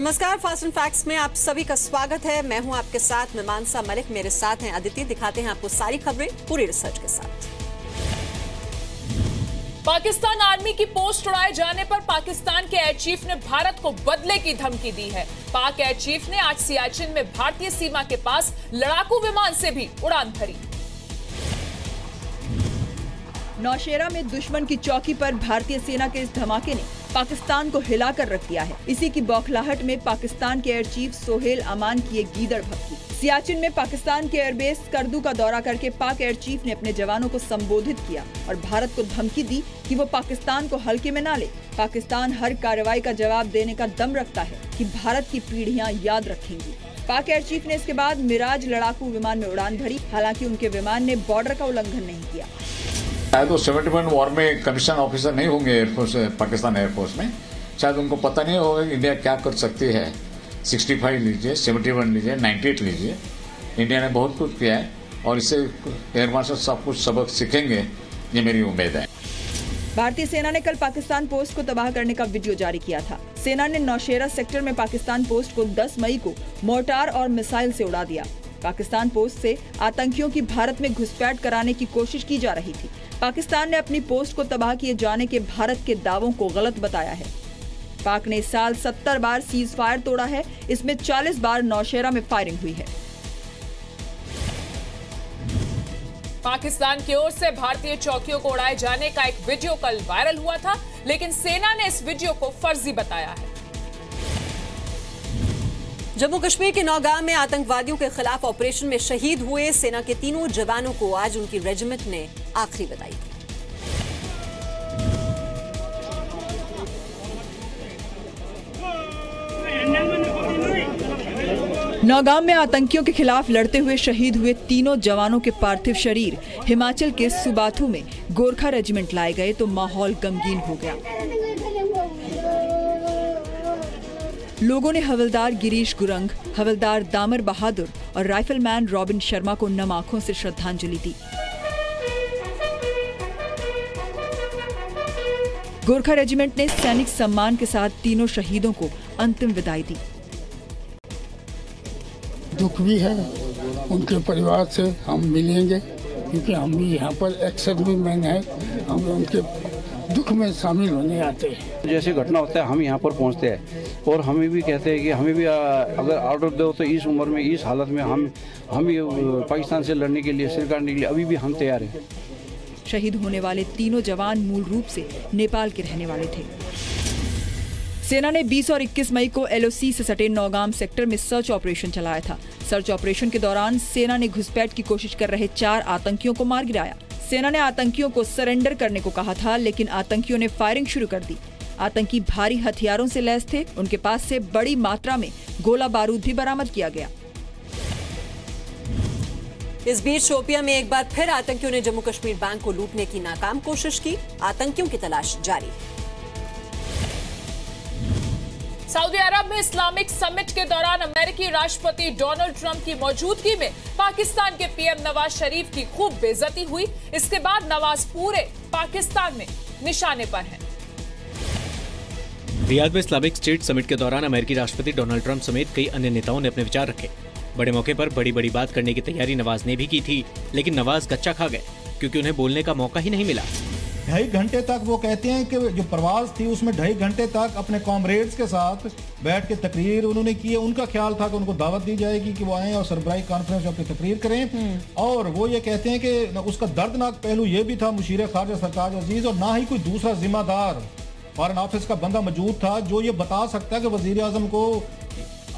नमस्कार, fast and facts में आप सभी का स्वागत है। मैं हूं आपके साथ में मानसा मलिक, मेरे साथ हैं अदिति। दिखाते हैं आपको सारी खबरें पूरी रिसर्च के साथ। पाकिस्तान आर्मी की पोस्ट उड़ाए जाने पर पाकिस्तान के एयर चीफ ने भारत को बदले की धमकी दी है। पाक एयर चीफ ने आज सियाचिन में भारतीय सीमा के पास लड़ाकू विमान से भी उड़ान भरी। नौशेरा में दुश्मन की चौकी पर भारतीय सेना के इस धमाके ने पाकिस्तान को हिलाकर रख दिया है। इसी की बौखलाहट में पाकिस्तान के एयर चीफ सोहेल अमान की एक गीदड़ भभकी। सियाचिन में पाकिस्तान के एयरबेस करदू का दौरा करके पाक एयर चीफ ने अपने जवानों को संबोधित किया और भारत को धमकी दी कि वो पाकिस्तान को हल्के में ना ले। पाकिस्तान हर कार्रवाई का जवाब देने का दम रखता है कि भारत की पीढ़ियां याद रखेंगी। पाक एयर चीफ ने इसके बाद मिराज लड़ाकू विमान में उड़ान भरी। हालांकि उनके विमान ने बॉर्डर का उल्लंघन नहीं किया। शायद वो 71 वॉर में कमीशन ऑफिसर नहीं होंगे एयरफोर्स, पाकिस्तान एयरफोर्स में। शायद उनको पता नहीं होगा कि इंडिया क्या कर सकती है। 65 लीजिए, 71 लीजिए, 98 लीजिए, इंडिया ने बहुत कुछ किया है और इससे एयर मार्शल सब कुछ सबक सीखेंगे, ये मेरी उम्मीद है। भारतीय सेना ने कल पाकिस्तान पोस्ट को तबाह करने का वीडियो जारी किया था। सेना ने नौशेरा सेक्टर में पाकिस्तान पोस्ट को 10 मई को मोर्टार और मिसाइल से उड़ा दिया। पाकिस्तान पोस्ट से आतंकियों की भारत में घुसपैठ कराने की कोशिश की जा रही थी। पाकिस्तान ने अपनी पोस्ट को तबाह किए जाने के भारत के दावों को गलत बताया है। पाक ने इस साल 70 बार सीज फायर तोड़ा है। इसमें 40 बार नौशेरा में फायरिंग हुई है। पाकिस्तान की ओर से भारतीय चौकियों को उड़ाए जाने का एक वीडियो कल वायरल हुआ था, लेकिन सेना ने इस वीडियो को फर्जी बताया है। जम्मू कश्मीर के नौगाम में आतंकवादियों के खिलाफ ऑपरेशन में शहीद हुए सेना के तीनों जवानों को आज उनकी रेजिमेंट ने आखिरी विदाई दी। नौगाम में आतंकियों के खिलाफ लड़ते हुए शहीद हुए तीनों जवानों के पार्थिव शरीर हिमाचल के सुबाथू में गोरखा रेजिमेंट लाए गए तो माहौल गमगीन हो गया। लोगों ने हवलदार गिरीश गुरंग, हवलदार दामर बहादुर और राइफलमैन रॉबिन शर्मा को नम आंखों से श्रद्धांजलि दी। गोरखा रेजिमेंट ने सैनिक सम्मान के साथ तीनों शहीदों को अंतिम विदाई दी। दुख भी है, उनके परिवार से हम मिलेंगे क्योंकि हम भी यहाँ पर एक्स-सर्विसमैन हैं, हम उनके दुख में शामिल होने आते हैं। जैसे घटना होता है हम यहाँ पर पहुँचते हैं और हमें भी कहते हैं कि हमें भी अगर ऑर्डर दो तो इस उम्र में, इस हालत में हम पाकिस्तान से लड़ने के लिए, सिर काटने के लिए अभी भी हम तैयार हैं। शहीद होने वाले तीनों जवान मूल रूप से नेपाल के रहने वाले थे। सेना ने 20 और 21 मई को LOC से सटे नौगाम सेक्टर में सर्च ऑपरेशन चलाया था। सर्च ऑपरेशन के दौरान सेना ने घुसपैठ की कोशिश कर रहे 4 आतंकियों को मार गिराया। सेना ने आतंकियों को सरेंडर करने को कहा था, लेकिन आतंकियों ने फायरिंग शुरू कर दी। आतंकी भारी हथियारों से लैस थे। उनके पास से बड़ी मात्रा में गोला बारूद भी बरामद किया गया। इस बीच शोपियां में एक बार फिर आतंकियों ने जम्मू कश्मीर बैंक को लूटने की नाकाम कोशिश की। आतंकियों की तलाश जारी। सऊदी अरब में इस्लामिक समिट के दौरान अमेरिकी राष्ट्रपति डोनाल्ड ट्रंप की मौजूदगी में पाकिस्तान के PM नवाज शरीफ की खूब बेइज्जती हुई। इसके बाद नवाज पूरे पाकिस्तान में निशाने पर हैं। रियाद में इस्लामिक स्टेट समिट के दौरान अमेरिकी राष्ट्रपति डोनाल्ड ट्रंप समेत कई अन्य नेताओं ने अपने विचार रखे। बड़े मौके पर बड़ी बड़ी बात करने की तैयारी नवाज ने भी की थी, लेकिन नवाज कच्चा खा गए क्योंकि उन्हें बोलने का मौका ही नहीं मिला। 2.5 घंटे तक वो कहते हैं कि जो प्रवास थी उसमें 2.5 घंटे तक अपने कॉमरेड्स के साथ बैठ के तकरीर उन्होंने की है। उनका ख्याल था कि उनको दावत दी जाएगी कि वो आएँ और सरबराही कॉन्फ्रेंस में अपनी तकरीर करें। और वो ये कहते हैं कि उसका दर्दनाक पहलू ये भी था, मुशीर खारजा सरताज अजीज और ना ही कोई दूसरा जिम्मेदार फॉरेन ऑफिस का बंदा मौजूद था जो ये बता सकता है कि वजीर आजम को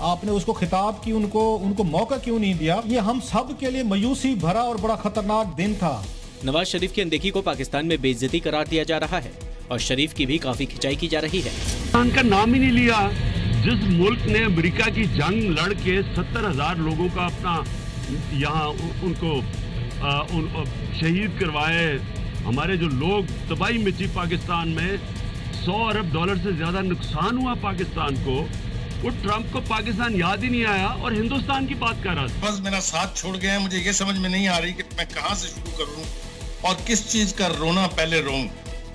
आपने उसको खिताब की, उनको मौका क्यों नहीं दिया। ये हम सब के लिए मायूसी भरा और बड़ा खतरनाक दिन था। नवाज शरीफ की अनदेखी को पाकिस्तान में बेइज्जती करार दिया जा रहा है और शरीफ की भी काफी खिंचाई की जा रही है। उनका नाम ही नहीं लिया। जिस मुल्क ने अमेरिका की जंग लड़ के 70,000 लोगों का अपना यहाँ उनको शहीद करवाए, हमारे जो लोग तबाही मची पाकिस्तान में, $100 अरब से ज्यादा नुकसान हुआ पाकिस्तान को, वो ट्रंप को पाकिस्तान याद ही नहीं आया और हिंदुस्तान की बात कर रहा था। बस मेरा साथ छोड़ गए हैं। मुझे ये समझ में नहीं आ रही कि मैं कहाँ से शुरू करूँ और किस चीज का रोना पहले रोऊं।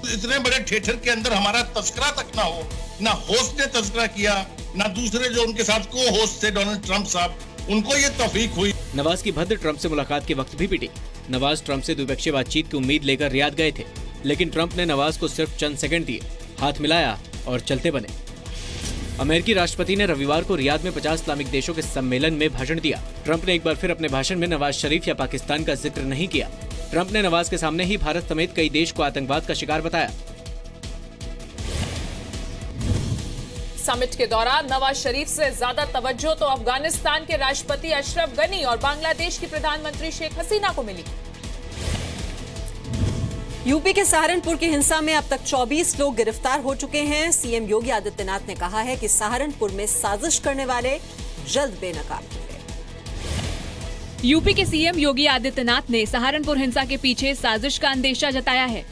इतने बड़े थिएटर के अंदर हमारा तस्करा तक ना हो, ना होस्ट ने तस्करा किया, ना दूसरे जो उनके साथ को होस्ट थे डोनाल्ड ट्रंप साहब, उनको ये तौफीक हुई। नवाज की भद्द ट्रंप से मुलाकात के वक्त भी पिटी। नवाज ट्रंप से द्विपक्षीय बातचीत की उम्मीद लेकर रियाद गए थे, लेकिन ट्रंप ने नवाज को सिर्फ चंद सेकंड दिए, हाथ मिलाया और चलते बने। अमेरिकी राष्ट्रपति ने रविवार को रियाद में 50 इस्लामिक देशों के सम्मेलन में भाषण दिया। ट्रंप ने एक बार फिर अपने भाषण में नवाज शरीफ या पाकिस्तान का जिक्र नहीं किया। ट्रंप ने नवाज के सामने ही भारत समेत कई देश को आतंकवाद का शिकार बताया। समिट के दौरान नवाज शरीफ से ज्यादा तवज्जो तो अफगानिस्तान के राष्ट्रपति अशरफ गनी और बांग्लादेश की प्रधानमंत्री शेख हसीना को मिली। यूपी के सहारनपुर की हिंसा में अब तक 24 लोग गिरफ्तार हो चुके हैं। सीएम योगी आदित्यनाथ ने कहा है कि सहारनपुर में साजिश करने वाले जल्द बेनकाब होंगे। यूपी के सीएम योगी आदित्यनाथ ने सहारनपुर हिंसा के पीछे साजिश का अंदेशा जताया है।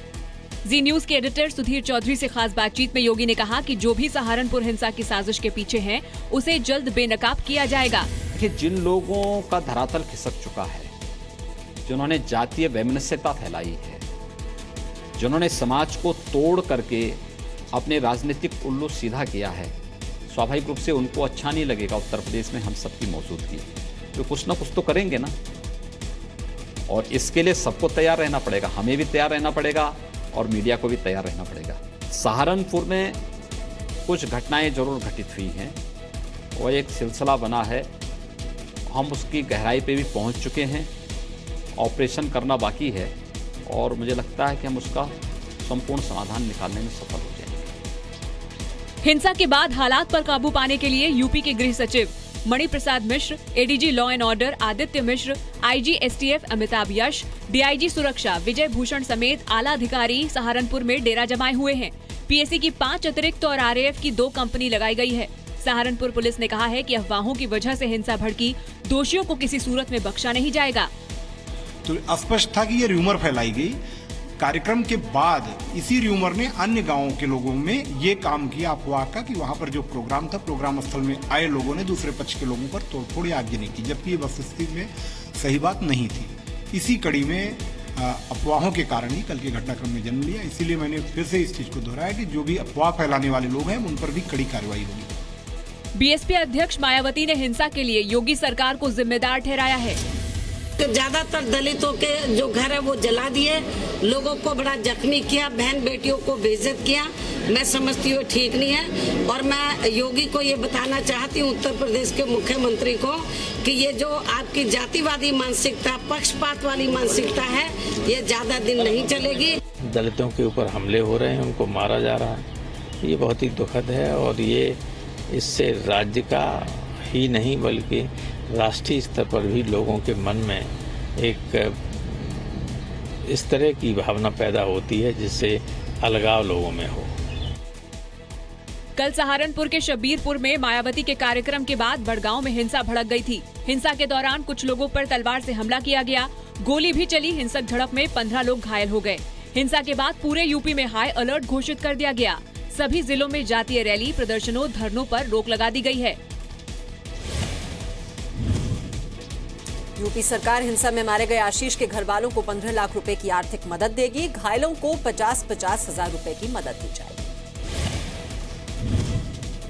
जी न्यूज के एडिटर सुधीर चौधरी से खास बातचीत में योगी ने कहा कि जो भी सहारनपुर हिंसा की साजिश के पीछे हैं, उसे जल्द बेनकाब किया जाएगा। जिन लोगों का धरातल खिसक चुका है, जिन्होंने जातीय वैमनस्यता फैलाई है, जिन्होंने समाज को तोड़ करके अपने राजनीतिक उल्लू सीधा किया है, स्वाभाविक रूप से उनको अच्छा नहीं लगेगा उत्तर प्रदेश में हम सबकी मौजूदगी। तो कुछ ना कुछ तो करेंगे ना, और इसके लिए सबको तैयार रहना पड़ेगा। हमें भी तैयार रहना पड़ेगा और मीडिया को भी तैयार रहना पड़ेगा। सहारनपुर में कुछ घटनाएं जरूर घटित हुई हैं और एक सिलसिला बना है, हम उसकी गहराई पे भी पहुंच चुके हैं। ऑपरेशन करना बाकी है और मुझे लगता है कि हम उसका संपूर्ण समाधान निकालने में सफल हो जाएंगे। हिंसा के बाद हालात पर काबू पाने के लिए यूपी के गृह सचिव Mani Prasad Mishra, ADG law and order Aditya Mishra, IG STF Amitabh Yash, DIG सुरक्षा विजय भूषण समेत आला अधिकारी सहारनपुर में डेरा जमाए हुए हैं। पीएसी की 5 अतिरिक्त और आरएएफ की 2 कंपनी लगाई गई है। सहारनपुर पुलिस ने कहा है कि अफवाहों की वजह से हिंसा भड़की, दोषियों को किसी सूरत में बख्शा नहीं जाएगा। तो स्पष्ट था कि ये र्यूमर फैलाई गई। कार्यक्रम के बाद इसी र्यूमर ने अन्य गांवों के लोगों में ये काम किया अफवाह का कि वहां पर जो प्रोग्राम था, प्रोग्राम स्थल में आए लोगों ने दूसरे पक्ष के लोगों पर तोड़फोड़ या आगजनी की, जबकि ये वस्तुस्थिति में सही बात नहीं थी। इसी कड़ी में अफवाहों के कारण ही कल के घटनाक्रम में जन्म लिया। इसीलिए मैंने फिर से इस चीज को दोहराया कि जो भी अफवाह फैलाने वाले लोग हैं उन पर भी कड़ी कार्रवाई होगी। बीएसपी अध्यक्ष मायावती ने हिंसा के लिए योगी सरकार को जिम्मेदार ठहराया है। तो ज्यादातर दलितों के जो घर है वो जला दिए, लोगों को बड़ा जख्मी किया, बहन बेटियों को बेइज्जत किया। मैं समझती हूँ ठीक नहीं है और मैं योगी को ये बताना चाहती हूँ, उत्तर प्रदेश के मुख्यमंत्री को, कि ये जो आपकी जातिवादी मानसिकता, पक्षपात वाली मानसिकता है, ये ज्यादा दिन नहीं चलेगी। दलितों के ऊपर हमले हो रहे हैं, उनको मारा जा रहा है, ये बहुत ही दुखद है और ये इससे राज्य का ही नहीं बल्कि राष्ट्रीय स्तर पर भी लोगों के मन में एक इस तरह की भावना पैदा होती है जिससे अलगाव लोगों में हो। कल सहारनपुर के शब्बीरपुर में मायावती के कार्यक्रम के बाद बड़गांव में हिंसा भड़क गई थी। हिंसा के दौरान कुछ लोगों पर तलवार से हमला किया गया, गोली भी चली। हिंसक झड़प में 15 लोग घायल हो गए। हिंसा के बाद पूरे यूपी में हाई अलर्ट घोषित कर दिया गया। सभी जिलों में जातीय रैली, प्रदर्शनों, धरनों पर रोक लगा दी गई है। यूपी सरकार हिंसा में मारे गए आशीष के घर वालों को 15 लाख रुपए की आर्थिक मदद देगी। घायलों को 50-50 हजार रुपए की मदद दी जाएगी।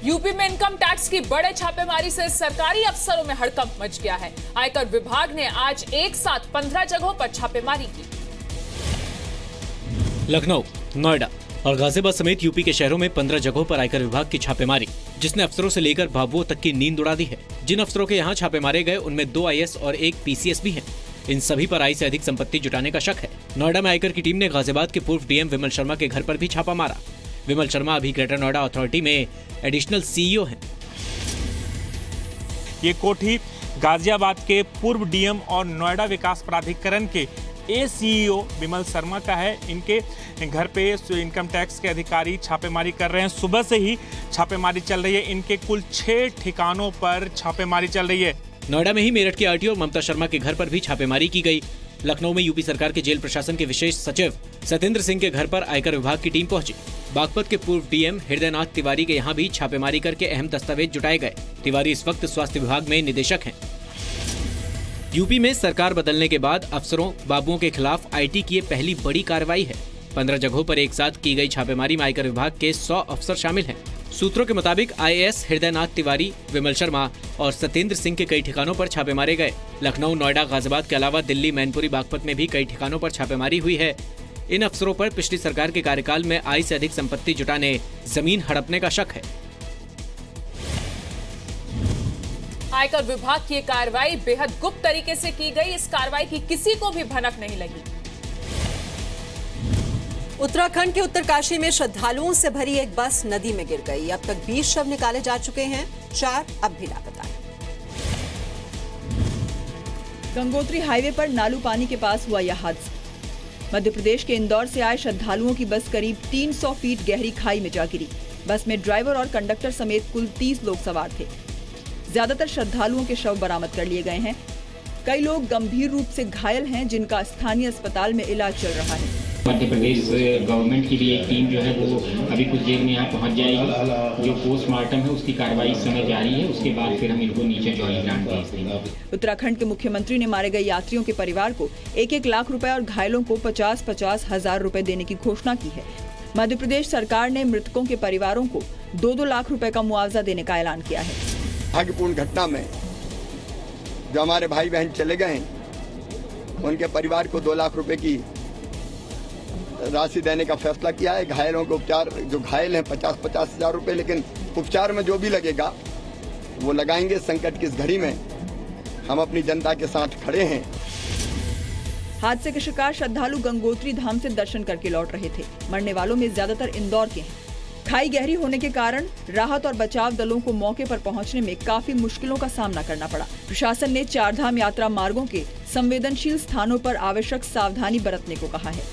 यूपी में इनकम टैक्स की बड़े छापेमारी से सरकारी अफसरों में हड़कंप मच गया है। आयकर विभाग ने आज एक साथ 15 जगहों पर छापेमारी की। लखनऊ, नोएडा और गाजियाबाद समेत यूपी के शहरों में 15 जगहों पर आयकर विभाग की छापेमारी, जिसने अफसरों से लेकर बाबुओं तक की नींद उड़ा दी है। जिन अफसरों के यहाँ छापे मारे गए उनमें 2 IAS और 1 PCS भी हैं। इन सभी पर आय से अधिक संपत्ति जुटाने का शक है। नोएडा में आयकर की टीम ने गाजियाबाद के पूर्व डीएम विमल शर्मा के घर पर भी छापा मारा। विमल शर्मा अभी ग्रेटर नोएडा अथॉरिटी में एडिशनल CEO हैं। ये कोठी गाजियाबाद के पूर्व डीएम और नोएडा विकास प्राधिकरण के CEO विमल शर्मा का है। इनके घर पे इनकम टैक्स के अधिकारी छापेमारी कर रहे हैं। सुबह से ही छापेमारी चल रही है। इनके कुल 6 ठिकानों पर छापेमारी चल रही है। नोएडा में ही मेरठ के RTO ममता शर्मा के घर पर भी छापेमारी की गई। लखनऊ में यूपी सरकार के जेल प्रशासन के विशेष सचिव सत्येंद्र सिंह के घर पर आयकर विभाग की टीम पहुंची। बागपत के पूर्व डीएम हृदयनाथ तिवारी के यहाँ भी छापेमारी करके अहम दस्तावेज जुटाए गए। तिवारी इस वक्त स्वास्थ्य विभाग में निदेशक हैं। यूपी में सरकार बदलने के बाद अफसरों, बाबुओं के खिलाफ IT की ये पहली बड़ी कार्रवाई है। 15 जगहों पर एक साथ की गई छापेमारी में आयकर विभाग के 100 अफसर शामिल हैं। सूत्रों के मुताबिक IAS हृदयनाथ तिवारी, विमल शर्मा और सत्येंद्र सिंह के कई ठिकानों पर छापे मारे गए। लखनऊ, नोएडा, गाजियाबाद के अलावा दिल्ली, मैनपुरी, बागपत में भी कई ठिकानों पर छापेमारी हुई है। इन अफसरों पर पिछली सरकार के कार्यकाल में आय से अधिक संपत्ति जुटाने, जमीन हड़पने का शक है। आयकर विभाग की कार्रवाई बेहद गुप्त तरीके से की गई। इस कार्रवाई की किसी को भी भनक नहीं लगी। उत्तराखंड के उत्तरकाशी में श्रद्धालुओं से भरी एक बस नदी में गिर गई। अब तक 20 शव निकाले जा चुके हैं, 4 अब भी लापता हैं। गंगोत्री हाईवे पर नालू पानी के पास हुआ यह हादसा। मध्य प्रदेश के इंदौर से आए श्रद्धालुओं की बस करीब 300 फीट गहरी खाई में जा गिरी। बस में ड्राइवर और कंडक्टर समेत कुल 30 लोग सवार थे। ज्यादातर श्रद्धालुओं के शव बरामद कर लिए गए हैं। कई लोग गंभीर रूप से घायल हैं, जिनका स्थानीय अस्पताल में इलाज चल रहा है। मध्य प्रदेश गवर्नमेंट की भी एक टीम जो है वो अभी कुछ देर में यहाँ पहुँच जाएगी। जो पोस्टमार्टम है उसकी कार्रवाई इस समय जारी है। उसके बाद फिर हम इनको नीचे जॉलीग्रांट भेज देंगे। उत्तराखंड के मुख्यमंत्री ने मारे गए यात्रियों के परिवार को 1-1 लाख रुपए और घायलों को 50-50 हजार रुपए देने की घोषणा की है। मध्य प्रदेश सरकार ने मृतकों के परिवारों को 2-2 लाख रुपए का मुआवजा देने का ऐलान किया है। भाग्यपूर्ण घटना में जो हमारे भाई बहन चले गए हैं, उनके परिवार को 2 लाख रुपए की राशि देने का फैसला किया है। घायलों को उपचार, जो घायल हैं 50-50 हजार रुपए, लेकिन उपचार में जो भी लगेगा वो लगाएंगे। संकट की इस घड़ी में हम अपनी जनता के साथ खड़े हैं। हादसे के शिकार श्रद्धालु गंगोत्री धाम से दर्शन करके लौट रहे थे। मरने वालों में ज्यादातर इंदौर के हैं। खाई गहरी होने के कारण राहत और बचाव दलों को मौके पर पहुंचने में काफी मुश्किलों का सामना करना पड़ा। प्रशासन ने 4 धाम यात्रा मार्गों के संवेदनशील स्थानों पर आवश्यक सावधानी बरतने को कहा है।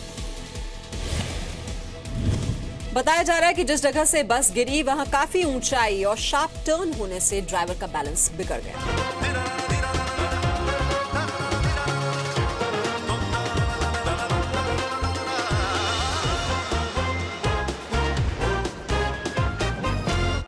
बताया जा रहा है कि जिस जगह से बस गिरी वहां काफी ऊंचाई और शार्प टर्न होने से ड्राइवर का बैलेंस बिगड़ गया।